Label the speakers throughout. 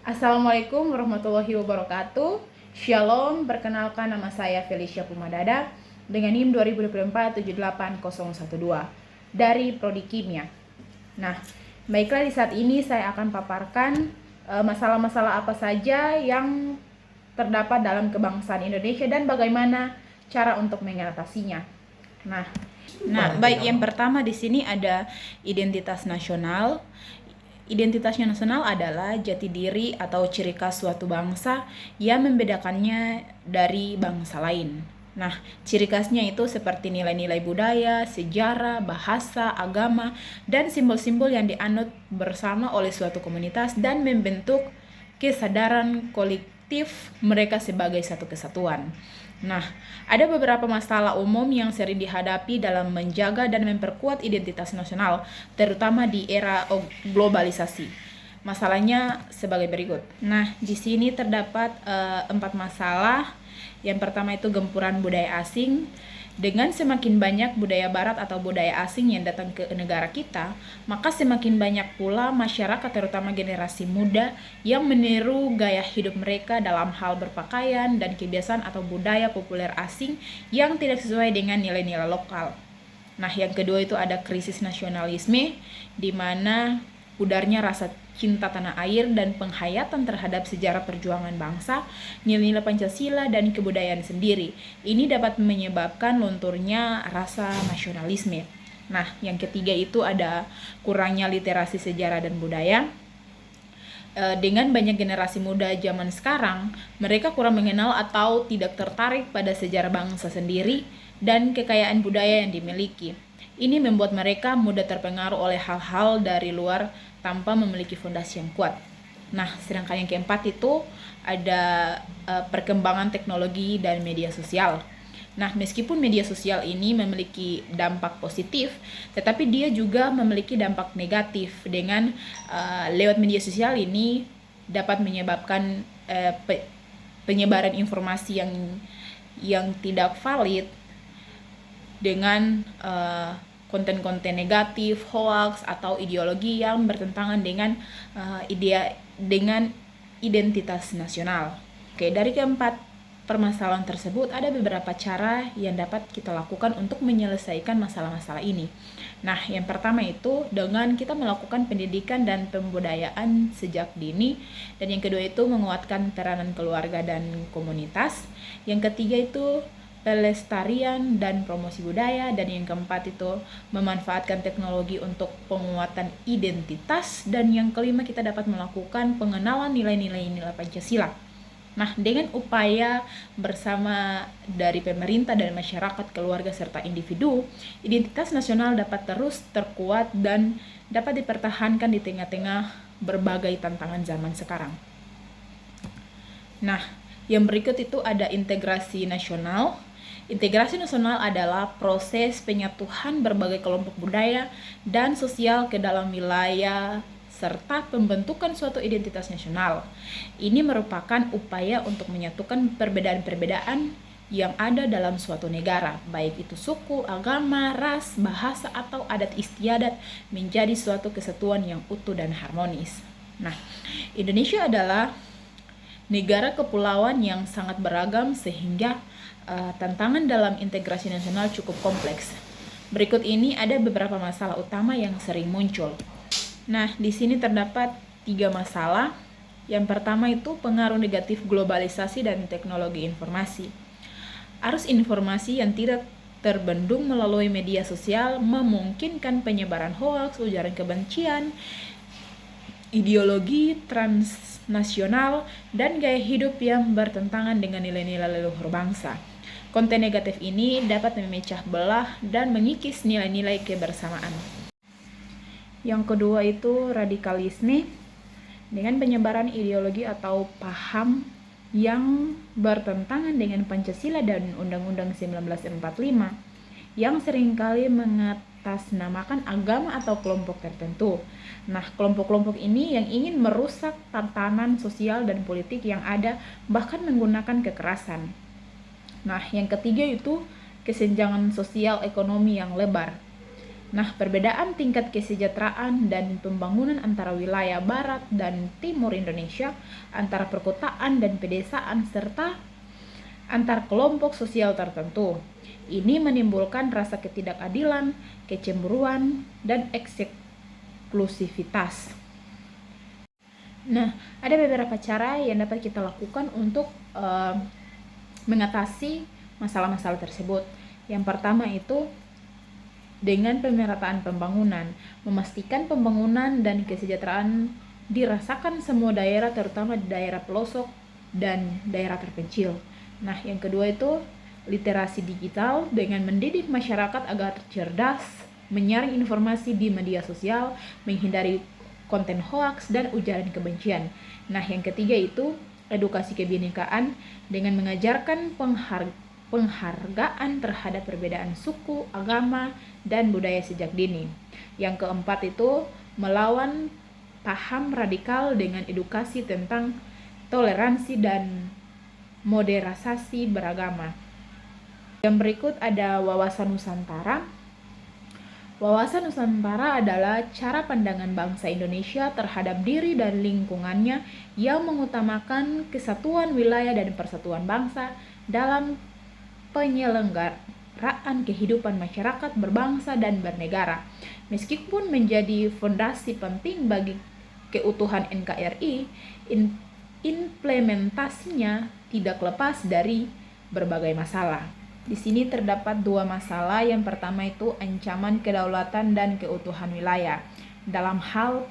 Speaker 1: Assalamualaikum warahmatullahi wabarakatuh. Shalom, perkenalkan nama saya Felicia Pumadada dengan NIM 2024-78012 dari Prodi Kimia. Nah, baiklah, di saat ini saya akan paparkan masalah-masalah apa saja yang terdapat dalam kebangsaan Indonesia dan bagaimana cara untuk mengatasinya. Nah, baik, yang pertama di sini ada identitas nasional. Identitas nasional adalah jati diri atau ciri khas suatu bangsa yang membedakannya dari bangsa lain. Nah, ciri khasnya itu seperti nilai-nilai budaya, sejarah, bahasa, agama, dan simbol-simbol yang dianut bersama oleh suatu komunitas dan membentuk kesadaran kolektif mereka sebagai satu kesatuan. Nah, ada beberapa masalah umum yang sering dihadapi dalam menjaga dan memperkuat identitas nasional, terutama di era globalisasi. Masalahnya sebagai berikut. Nah, di sini terdapat 4 masalah. Yang pertama itu gempuran budaya asing. Dengan semakin banyak budaya barat atau budaya asing yang datang ke negara kita, maka semakin banyak pula masyarakat, terutama generasi muda, yang meniru gaya hidup mereka dalam hal berpakaian dan kebiasaan atau budaya populer asing yang tidak sesuai dengan nilai-nilai lokal. Nah, yang kedua itu ada krisis nasionalisme, di mana pudarnya rasa cinta tanah air dan penghayatan terhadap sejarah perjuangan bangsa, nilai-nilai Pancasila, dan kebudayaan sendiri. Ini dapat menyebabkan lunturnya rasa nasionalisme. Nah, yang ketiga itu ada kurangnya literasi sejarah dan budaya. Dengan banyak generasi muda zaman sekarang, mereka kurang mengenal atau tidak tertarik pada sejarah bangsa sendiri dan kekayaan budaya yang dimiliki. Ini membuat mereka mudah terpengaruh oleh hal-hal dari luar tanpa memiliki fondasi yang kuat. Nah, sedangkan yang keempat itu ada perkembangan teknologi dan media sosial. Nah, meskipun media sosial ini memiliki dampak positif, tetapi dia juga memiliki dampak negatif dengan lewat media sosial ini dapat menyebabkan penyebaran informasi yang tidak valid dengan konten-konten negatif, hoax, atau ideologi yang bertentangan dengan identitas nasional. Oke, dari keempat permasalahan tersebut ada beberapa cara yang dapat kita lakukan untuk menyelesaikan masalah-masalah ini. Nah, yang pertama itu dengan kita melakukan pendidikan dan pembudayaan sejak dini, dan yang kedua itu menguatkan peranan keluarga dan komunitas. Yang ketiga itu pelestarian dan promosi budaya, dan yang keempat itu memanfaatkan teknologi untuk penguatan identitas, dan yang kelima kita dapat melakukan pengenalan nilai-nilai Pancasila. Nah, dengan upaya bersama dari pemerintah dan masyarakat, keluarga, serta individu, identitas nasional dapat terus terkuat dan dapat dipertahankan di tengah-tengah berbagai tantangan zaman sekarang. Nah, yang berikut itu ada integrasi nasional. Integrasi nasional adalah proses penyatuan berbagai kelompok budaya dan sosial ke dalam wilayah serta pembentukan suatu identitas nasional. Ini merupakan upaya untuk menyatukan perbedaan-perbedaan yang ada dalam suatu negara, baik itu suku, agama, ras, bahasa, atau adat istiadat, menjadi suatu kesatuan yang utuh dan harmonis. Nah, Indonesia adalah negara kepulauan yang sangat beragam sehingga tantangan dalam integrasi nasional cukup kompleks. Berikut ini ada beberapa masalah utama yang sering muncul. Nah, di sini terdapat 3 masalah. Yang pertama itu pengaruh negatif globalisasi dan teknologi informasi. Arus informasi yang tidak terbendung melalui media sosial memungkinkan penyebaran hoaks, ujaran kebencian, ideologi transnasional, dan gaya hidup yang bertentangan dengan nilai-nilai leluhur bangsa. Konten negatif ini dapat memecah belah dan mengikis nilai-nilai kebersamaan. Yang kedua itu radikalisme, dengan penyebaran ideologi atau paham yang bertentangan dengan Pancasila dan Undang-Undang 1945 yang seringkali mengatasnamakan agama atau kelompok tertentu. Nah, kelompok-kelompok ini yang ingin merusak tatanan sosial dan politik yang ada, bahkan menggunakan kekerasan. Nah, yang ketiga itu kesenjangan sosial ekonomi yang lebar. Nah, perbedaan tingkat kesejahteraan dan pembangunan antara wilayah barat dan timur Indonesia, antara perkotaan dan pedesaan, serta antar kelompok sosial tertentu. Ini menimbulkan rasa ketidakadilan, kecemburuan, dan eksklusivitas. Nah, ada beberapa cara yang dapat kita lakukan untuk mengatasi masalah-masalah tersebut. Yang pertama itu dengan pemerataan pembangunan, memastikan pembangunan dan kesejahteraan dirasakan semua daerah, terutama di daerah pelosok dan daerah terpencil. Nah, yang kedua itu literasi digital dengan mendidik masyarakat agar cerdas, menyaring informasi di media sosial, menghindari konten hoaks dan ujaran kebencian. Nah, yang ketiga itu edukasi kebinekaan dengan mengajarkan penghargaan terhadap perbedaan suku, agama, dan budaya sejak dini. Yang keempat itu melawan paham radikal dengan edukasi tentang toleransi dan moderasi beragama. Yang berikut ada wawasan Nusantara. Wawasan Nusantara adalah cara pandangan bangsa Indonesia terhadap diri dan lingkungannya yang mengutamakan kesatuan wilayah dan persatuan bangsa dalam penyelenggaraan kehidupan masyarakat berbangsa dan bernegara. Meskipun menjadi fondasi penting bagi keutuhan NKRI, implementasinya tidak lepas dari berbagai masalah. Di sini terdapat dua masalah. Yang pertama itu ancaman kedaulatan dan keutuhan wilayah dalam hal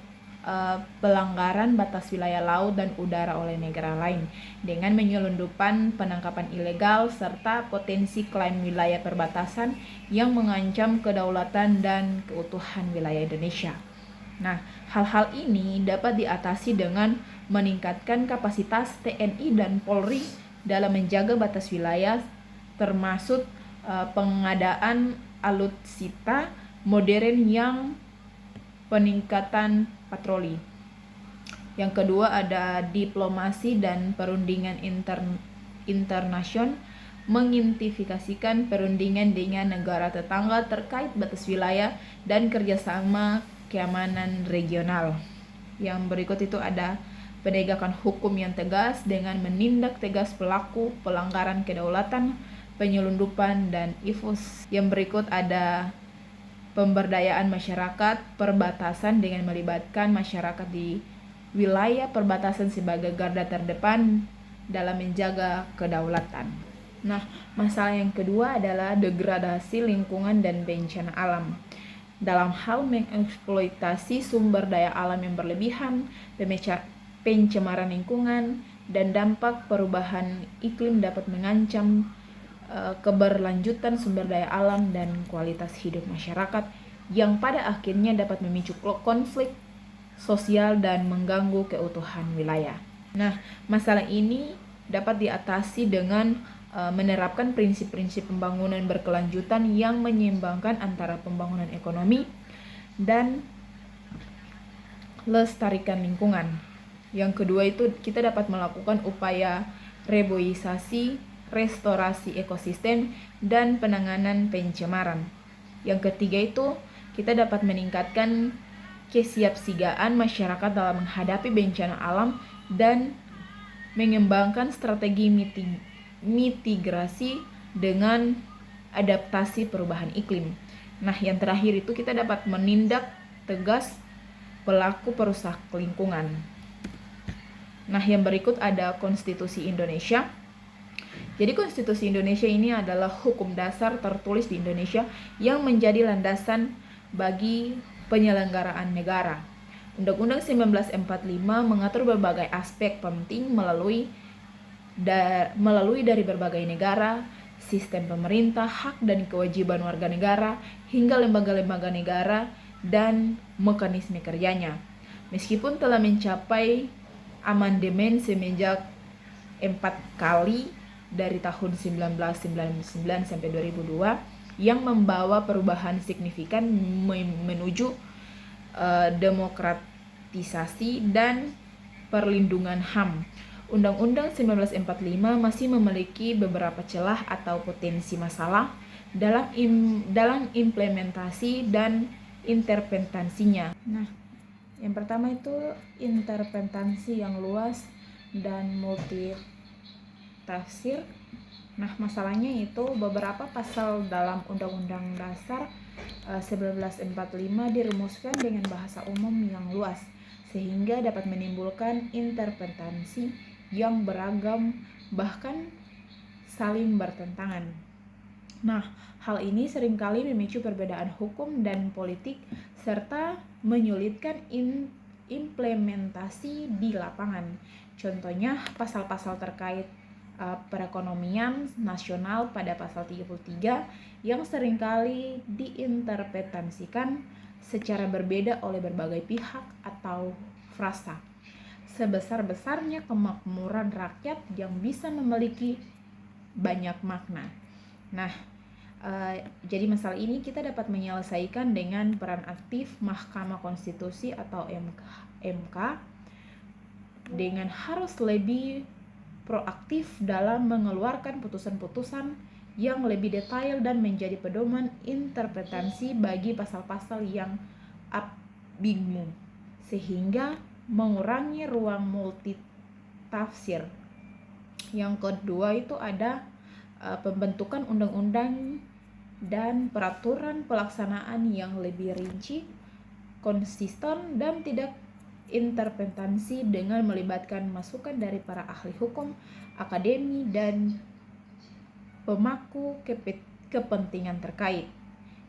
Speaker 1: pelanggaran batas wilayah laut dan udara oleh negara lain dengan penyelundupan, penangkapan ilegal, serta potensi klaim wilayah perbatasan yang mengancam kedaulatan dan keutuhan wilayah Indonesia. Nah, hal-hal ini dapat diatasi dengan meningkatkan kapasitas TNI dan Polri dalam menjaga batas wilayah, termasuk pengadaan alutsista modern yang peningkatan patroli. Yang kedua ada diplomasi dan perundingan internasional, mengintensifkan perundingan dengan negara tetangga terkait batas wilayah dan kerjasama keamanan regional. Yang berikut itu ada penegakan hukum yang tegas dengan menindak tegas pelaku pelanggaran kedaulatan, penyelundupan, dan IFUS. Yang berikut ada pemberdayaan masyarakat perbatasan dengan melibatkan masyarakat di wilayah perbatasan sebagai garda terdepan dalam menjaga kedaulatan. Nah, masalah yang kedua adalah degradasi lingkungan dan bencana alam. Dalam hal mengeksploitasi sumber daya alam yang berlebihan, pencemaran lingkungan, dan dampak perubahan iklim dapat mengancam keberlanjutan sumber daya alam dan kualitas hidup masyarakat yang pada akhirnya dapat memicu konflik sosial dan mengganggu keutuhan wilayah. Nah, masalah ini dapat diatasi dengan menerapkan prinsip-prinsip pembangunan berkelanjutan yang menyeimbangkan antara pembangunan ekonomi dan lestarikan lingkungan. Yang kedua itu kita dapat melakukan upaya reboisasi, restorasi ekosistem, dan penanganan pencemaran. Yang ketiga itu kita dapat meningkatkan kesiapsiagaan masyarakat dalam menghadapi bencana alam dan mengembangkan strategi mitigasi dengan adaptasi perubahan iklim. Nah, yang terakhir itu kita dapat menindak tegas pelaku perusak lingkungan. Nah, yang berikut ada Konstitusi Indonesia. Jadi Konstitusi Indonesia ini adalah hukum dasar tertulis di Indonesia yang menjadi landasan bagi penyelenggaraan negara. Undang-Undang 1945 mengatur berbagai aspek penting melalui dari berbagai negara, sistem pemerintah, hak dan kewajiban warga negara, hingga lembaga-lembaga negara dan mekanisme kerjanya. Meskipun telah mencapai amandemen semenjak 4 kali dari tahun 1999 sampai 2002 yang membawa perubahan signifikan menuju demokratisasi dan perlindungan HAM. Undang-Undang 1945 masih memiliki beberapa celah atau potensi masalah, dalam implementasi dan interpretasinya. Nah, yang pertama itu interpretasi yang luas dan multitafsir. Nah, masalahnya itu beberapa pasal dalam Undang-Undang Dasar 1945 dirumuskan dengan bahasa umum yang luas, sehingga dapat menimbulkan interpretasi yang beragam, bahkan saling bertentangan. Nah, hal ini seringkali memicu perbedaan hukum dan politik, serta menyulitkan implementasi di lapangan. Contohnya, pasal-pasal terkait perekonomian nasional pada pasal 33 yang seringkali diinterpretasikan secara berbeda oleh berbagai pihak atau frasa. Sebesar-besarnya kemakmuran rakyat yang bisa memiliki banyak makna. Nah, jadi masalah ini kita dapat menyelesaikan dengan peran aktif Mahkamah Konstitusi atau MK dengan harus lebih proaktif dalam mengeluarkan putusan-putusan yang lebih detail dan menjadi pedoman interpretasi bagi pasal-pasal yang ambigu, sehingga mengurangi ruang multitafsir. Yang kedua itu ada pembentukan undang-undang dan peraturan pelaksanaan yang lebih rinci, konsisten, dan tidak interpretasi dengan melibatkan masukan dari para ahli hukum, akademi, dan pemangku kepentingan terkait.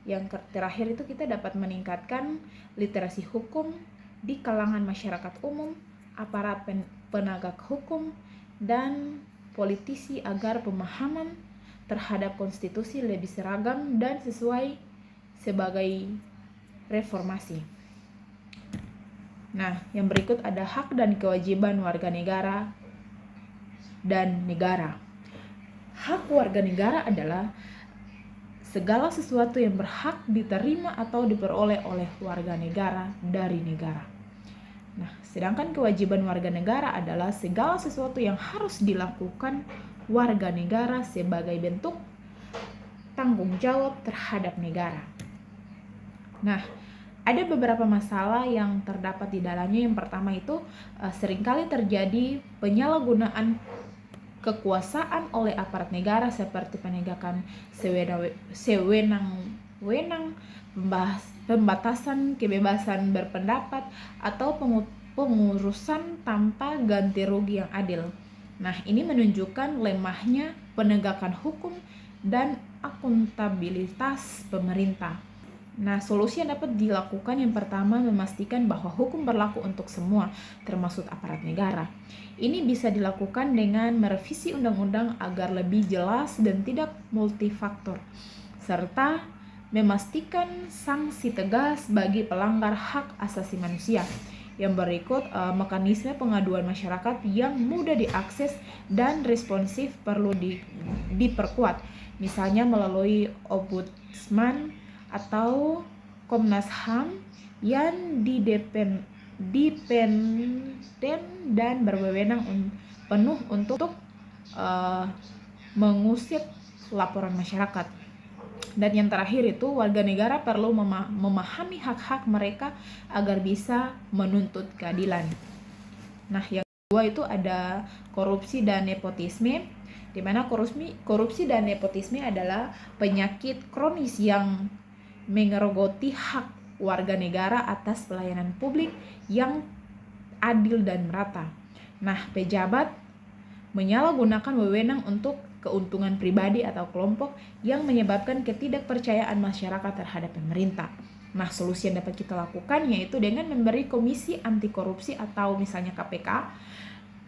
Speaker 1: Yang terakhir itu kita dapat meningkatkan literasi hukum di kalangan masyarakat umum, aparat penegak hukum, dan politisi agar pemahaman terhadap konstitusi lebih seragam dan sesuai sebagai reformasi. Nah, yang berikut ada hak dan kewajiban warga negara dan negara. Hak warga negara adalah segala sesuatu yang berhak diterima atau diperoleh oleh warga negara dari negara. Nah, sedangkan kewajiban warga negara adalah segala sesuatu yang harus dilakukan warga negara sebagai bentuk tanggung jawab terhadap negara. Nah, ada beberapa masalah yang terdapat di dalamnya. Yang pertama itu seringkali terjadi penyalahgunaan kekuasaan oleh aparat negara seperti penegakan sewenang-wenang, pembatasan kebebasan berpendapat, atau pengurusan tanpa ganti rugi yang adil. Nah, ini menunjukkan lemahnya penegakan hukum dan akuntabilitas pemerintah. Nah, solusi yang dapat dilakukan yang pertama memastikan bahwa hukum berlaku untuk semua, termasuk aparat negara. Ini bisa dilakukan dengan merevisi undang-undang agar lebih jelas dan tidak multifaktor, serta memastikan sanksi tegas bagi pelanggar hak asasi manusia. Yang berikut, mekanisme pengaduan masyarakat yang mudah diakses dan responsif perlu diperkuat, misalnya melalui Ombudsman atau Komnas HAM yang independen dan berwenang penuh untuk mengusut laporan masyarakat. Dan yang terakhir itu, warga negara perlu memahami hak-hak mereka agar bisa menuntut keadilan. Nah, yang kedua itu ada korupsi dan nepotisme, di mana korupsi dan nepotisme adalah penyakit kronis yang mengerogoti hak warga negara atas pelayanan publik yang adil dan merata. Nah, pejabat menyalahgunakan wewenang untuk keuntungan pribadi atau kelompok yang menyebabkan ketidakpercayaan masyarakat terhadap pemerintah. Nah, solusi yang dapat kita lakukan yaitu dengan memberi Komisi Anti Korupsi atau misalnya KPK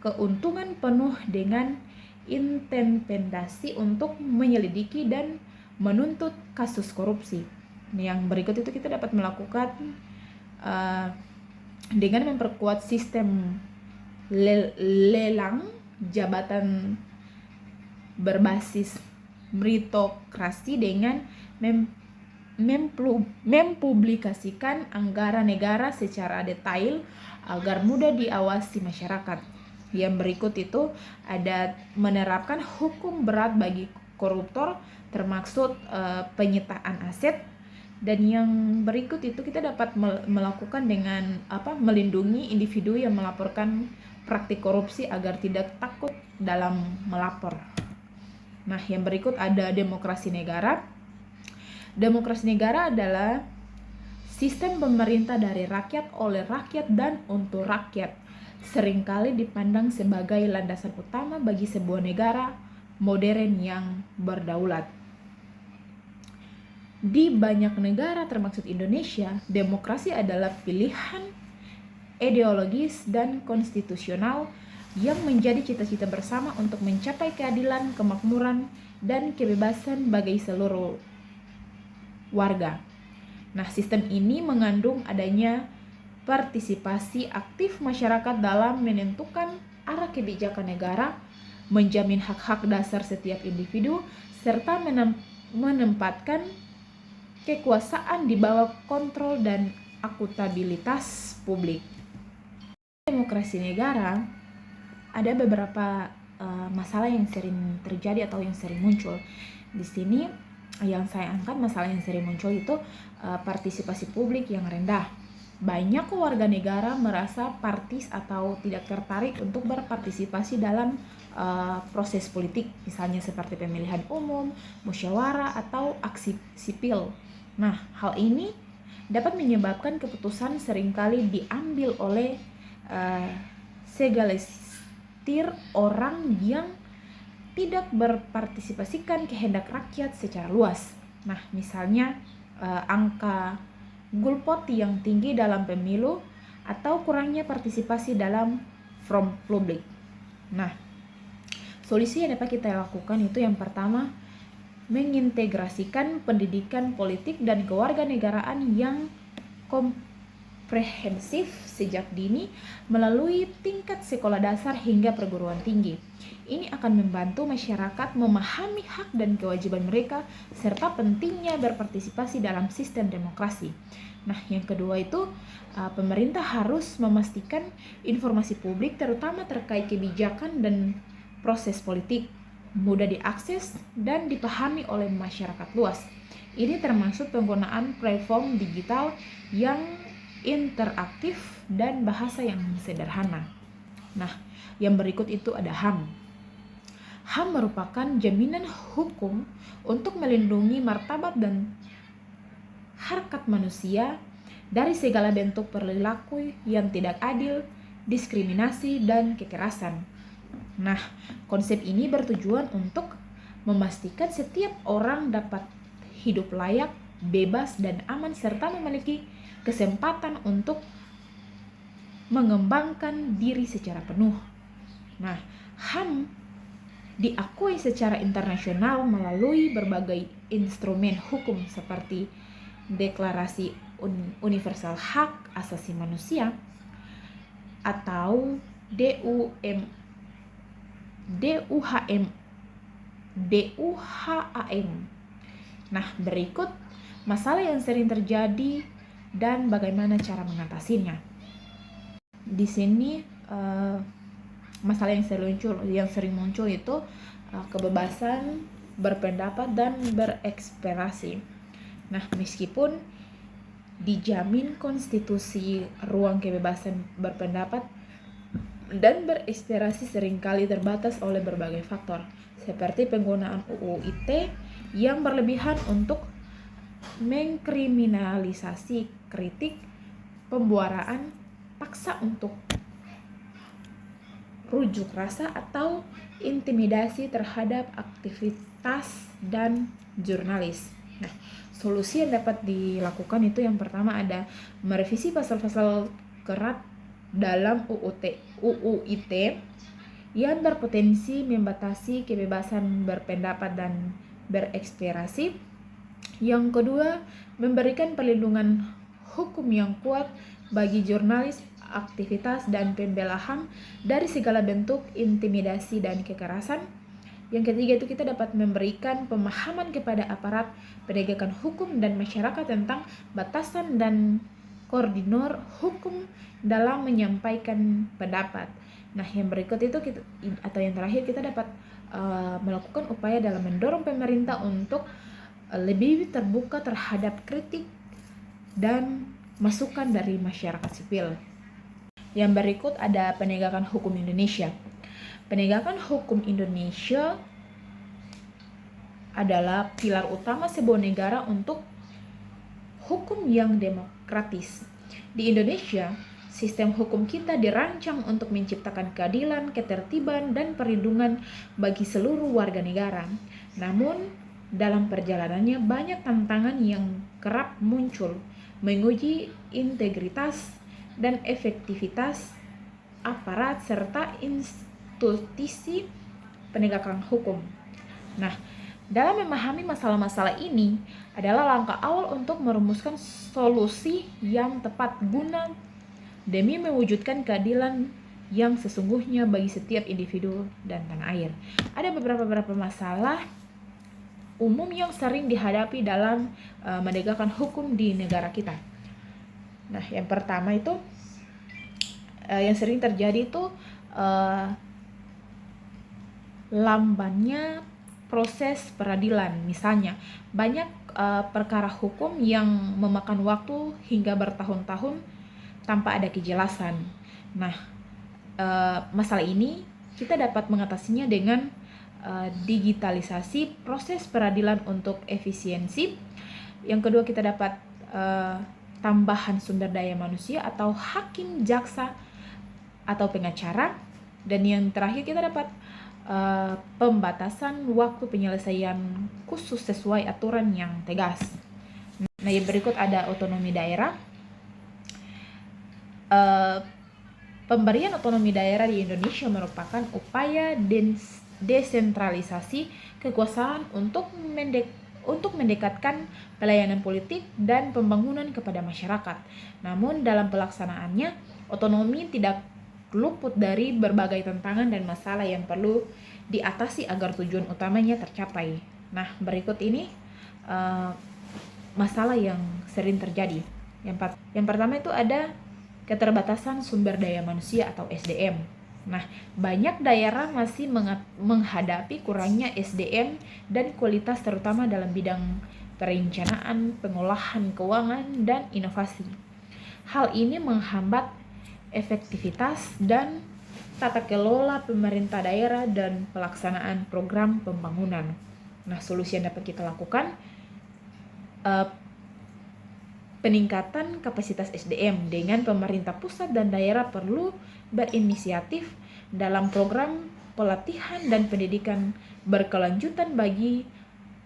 Speaker 1: keuntungan penuh dengan independasi untuk menyelidiki dan menuntut kasus korupsi. Yang berikut itu kita dapat melakukan dengan memperkuat sistem lelang jabatan berbasis meritokrasi dengan mempublikasikan anggaran negara secara detail agar mudah diawasi masyarakat. Yang berikut itu ada menerapkan hukum berat bagi koruptor, termasuk penyitaan aset. Dan yang berikut itu kita dapat melakukan dengan melindungi individu yang melaporkan praktik korupsi agar tidak takut dalam melapor. Nah, yang berikut ada demokrasi negara. Demokrasi negara adalah sistem pemerintah dari rakyat, oleh rakyat, dan untuk rakyat. Seringkali dipandang sebagai landasan utama bagi sebuah negara modern yang berdaulat. Di banyak negara termasuk Indonesia, demokrasi adalah pilihan ideologis dan konstitusional yang menjadi cita-cita bersama untuk mencapai keadilan, kemakmuran, dan kebebasan bagi seluruh warga. Nah, sistem ini mengandung adanya partisipasi aktif masyarakat dalam menentukan arah kebijakan negara, menjamin hak-hak dasar setiap individu, serta menempatkan kekuasaan di bawah kontrol dan akuntabilitas publik. Demokrasi negara ada beberapa masalah yang sering terjadi atau yang sering muncul. Di sini yang saya angkat masalah yang sering muncul itu partisipasi publik yang rendah. Banyak warga negara merasa partis atau tidak tertarik untuk berpartisipasi dalam proses politik, misalnya seperti pemilihan umum, musyawarah, atau aksi sipil. Nah, hal ini dapat menyebabkan keputusan seringkali diambil oleh segelintir orang yang tidak berpartisipasikan kehendak rakyat secara luas. Nah, misalnya angka golput yang tinggi dalam pemilu atau kurangnya partisipasi dalam forum publik. Nah, solusi yang dapat kita lakukan itu yang pertama, mengintegrasikan pendidikan politik dan kewarganegaraan yang komprehensif sejak dini melalui tingkat sekolah dasar hingga perguruan tinggi. Ini akan membantu masyarakat memahami hak dan kewajiban mereka serta pentingnya berpartisipasi dalam sistem demokrasi. Nah, yang kedua itu pemerintah harus memastikan informasi publik terutama terkait kebijakan dan proses politik mudah diakses dan dipahami oleh masyarakat luas. Ini termasuk penggunaan platform digital yang interaktif dan bahasa yang sederhana. Nah, yang berikut itu ada HAM. HAM merupakan jaminan hukum untuk melindungi martabat dan harkat manusia dari segala bentuk perilaku yang tidak adil, diskriminasi, dan kekerasan. Nah, konsep ini bertujuan untuk memastikan setiap orang dapat hidup layak, bebas, dan aman serta memiliki kesempatan untuk mengembangkan diri secara penuh. Nah, HAM diakui secara internasional melalui berbagai instrumen hukum seperti Deklarasi Universal Hak Asasi Manusia atau DUHAM. Nah, berikut masalah yang sering terjadi dan bagaimana cara mengatasinya. Di sini masalah yang sering muncul itu kebebasan berpendapat dan berekspresi. Nah, meskipun dijamin konstitusi ruang kebebasan berpendapat dan berekspresi seringkali terbatas oleh berbagai faktor, seperti penggunaan UU ITE yang berlebihan untuk mengkriminalisasi kritik, pembuaran paksa untuk rujuk rasa, atau intimidasi terhadap aktivitas dan jurnalis. Nah, solusi yang dapat dilakukan itu yang pertama ada merevisi pasal-pasal kerat dalam UU ITE yang berpotensi membatasi kebebasan berpendapat dan berekspresi. Yang kedua, memberikan perlindungan hukum yang kuat bagi jurnalis, aktivitas, dan pembela HAM dari segala bentuk intimidasi dan kekerasan. Yang ketiga itu kita dapat memberikan pemahaman kepada aparat penegakan hukum dan masyarakat tentang batasan dan koridor hukum dalam menyampaikan pendapat. Nah, yang berikut itu atau yang terakhir kita dapat melakukan upaya dalam mendorong pemerintah untuk lebih terbuka terhadap kritik dan masukan dari masyarakat sipil. Yang berikut ada penegakan hukum Indonesia. Penegakan hukum Indonesia adalah pilar utama sebuah negara untuk hukum yang demokratis. Di Indonesia, sistem hukum kita dirancang untuk menciptakan keadilan, ketertiban, dan perlindungan bagi seluruh warga negara. Namun, dalam perjalanannya banyak tantangan yang kerap muncul, menguji integritas dan efektivitas aparat serta institusi penegakan hukum. Nah, dalam memahami masalah-masalah ini adalah langkah awal untuk merumuskan solusi yang tepat guna demi mewujudkan keadilan yang sesungguhnya bagi setiap individu dan tanah air. Ada beberapa masalah umum yang sering dihadapi dalam menegakkan hukum di negara kita. Nah, yang pertama itu yang sering terjadi itu lambannya proses peradilan. Misalnya, banyak perkara hukum yang memakan waktu hingga bertahun-tahun tanpa ada kejelasan. Nah, masalah ini kita dapat mengatasinya dengan digitalisasi proses peradilan untuk efisiensi. Yang kedua, kita dapat tambahan sumber daya manusia atau hakim, jaksa, atau pengacara. Dan yang terakhir, kita dapat pembatasan waktu penyelesaian khusus sesuai aturan yang tegas. Nah, yang berikut ada otonomi daerah. Pemberian otonomi daerah di Indonesia merupakan upaya desentralisasi kekuasaan untuk mendekatkan pelayanan politik dan pembangunan kepada masyarakat. Namun dalam pelaksanaannya, otonomi tidak luput dari berbagai tantangan dan masalah yang perlu diatasi agar tujuan utamanya tercapai. Nah, berikut ini masalah yang sering terjadi. Yang pertama itu ada keterbatasan sumber daya manusia atau SDM. Nah, banyak daerah masih menghadapi kurangnya SDM dan kualitas terutama dalam bidang perencanaan, pengolahan keuangan, dan inovasi. Hal ini menghambat efektivitas dan tata kelola pemerintah daerah dan pelaksanaan program pembangunan. Nah, solusi yang dapat kita lakukan peningkatan kapasitas SDM dengan pemerintah pusat dan daerah perlu berinisiatif dalam program pelatihan dan pendidikan berkelanjutan bagi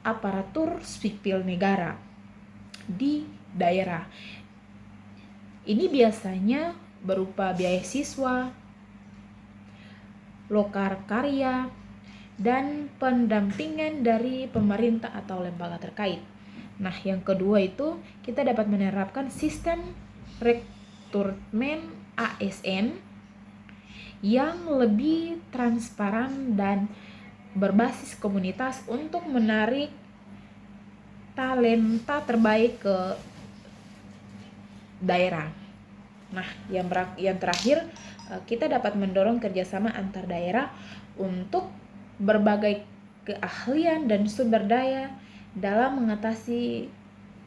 Speaker 1: aparatur sipil negara di daerah. Ini biasanya berupa beasiswa, lokar karya, dan pendampingan dari pemerintah atau lembaga terkait. Nah, yang kedua itu kita dapat menerapkan sistem rekrutmen ASN yang lebih transparan dan berbasis komunitas untuk menarik talenta terbaik ke daerah. Nah, yang terakhir kita dapat mendorong kerjasama antar daerah untuk berbagai keahlian dan sumber daya dalam mengatasi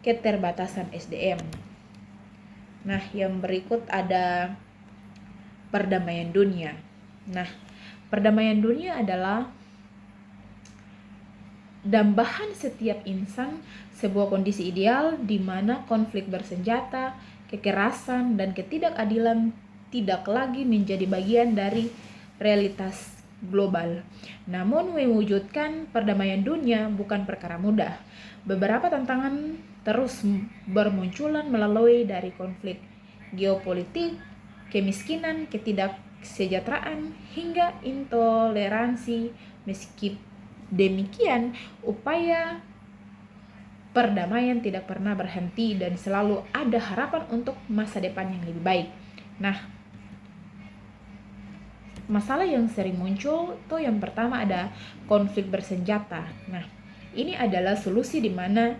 Speaker 1: keterbatasan SDM. Nah, yang berikut ada perdamaian dunia. Nah, perdamaian dunia adalah dambahan setiap insan, sebuah kondisi ideal di mana konflik bersenjata, kekerasan, dan ketidakadilan tidak lagi menjadi bagian dari realitas global. Namun mewujudkan perdamaian dunia bukan perkara mudah. Beberapa tantangan terus bermunculan melalui dari konflik geopolitik, kemiskinan, ketidaksejahteraan, hingga intoleransi. Meski demikian, upaya perdamaian tidak pernah berhenti dan selalu ada harapan untuk masa depan yang lebih baik. Nah, masalah yang sering muncul tuh yang pertama ada konflik bersenjata. Nah, ini adalah solusi di mana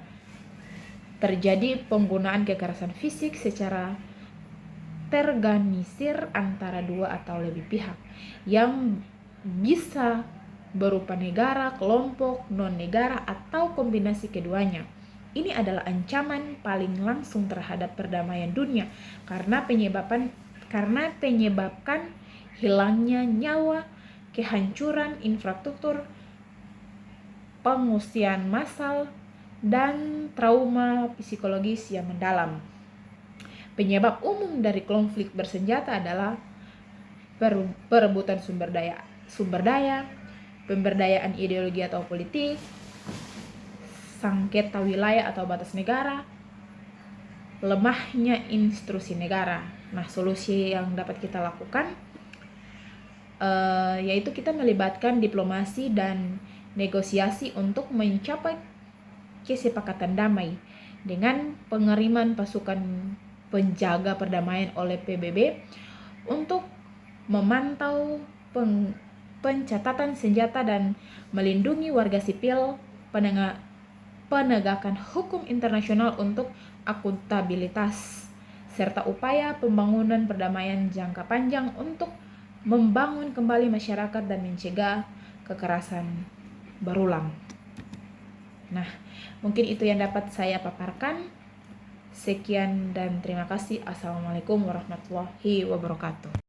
Speaker 1: terjadi penggunaan kekerasan fisik secara terorganisir antara dua atau lebih pihak yang bisa berupa negara, kelompok, non-negara, atau kombinasi keduanya. Ini adalah ancaman paling langsung terhadap perdamaian dunia karena penyebabkan hilangnya nyawa, kehancuran infrastruktur, pengungsian massal, dan trauma psikologis yang mendalam. Penyebab umum dari konflik bersenjata adalah perebutan sumber daya, pemberdayaan ideologi atau politik, sengketa wilayah atau batas negara, lemahnya institusi negara. Nah, solusi yang dapat kita lakukan yaitu kita melibatkan diplomasi dan negosiasi untuk mencapai kesepakatan damai dengan pengiriman pasukan penjaga perdamaian oleh PBB untuk memantau pencatatan senjata dan melindungi warga sipil, penegakan hukum internasional untuk akuntabilitas, serta upaya pembangunan perdamaian jangka panjang untuk membangun kembali masyarakat dan mencegah kekerasan berulang. Nah, mungkin itu yang dapat saya paparkan. Sekian dan terima kasih. Assalamualaikum warahmatullahi wabarakatuh.